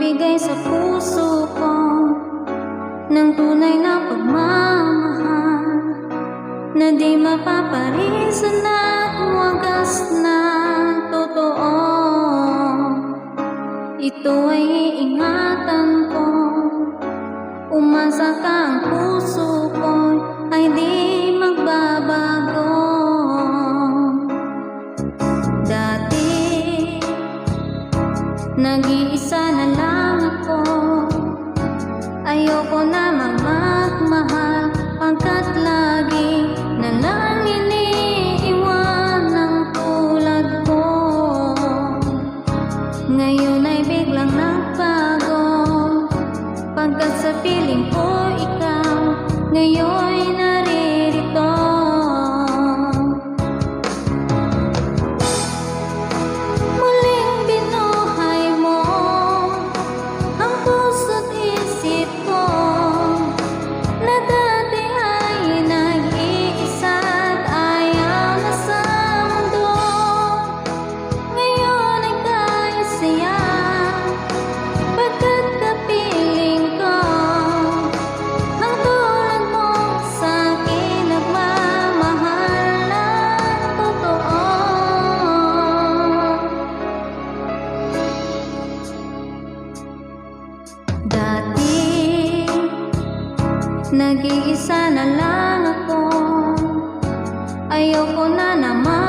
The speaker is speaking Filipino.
magbigay sa puso ko ng tunay na pagmamahal na di mapaparisan at wagas na totoo. Ito ay iingatan ko, umasa ka, ang puso ko ay di magbabago. Dati nag-iisa na lang ako, ayoko na magmahal pagkat lagi na lang iniiwan ng tulad ko. Ngayon ay biglang nagbago, pagkat sa piling ko ikaw ngayon naririto. Muling binuhay mo ang puso't isip ko na dati ay nag-iisa at ayaw na sa mundo. Ngayon ay kaya-saya pagkat kapiling ko ang tulad mo sa'kin nagmamahal ng totoo. Dati nag-iisa na lang ako, ayoko na naman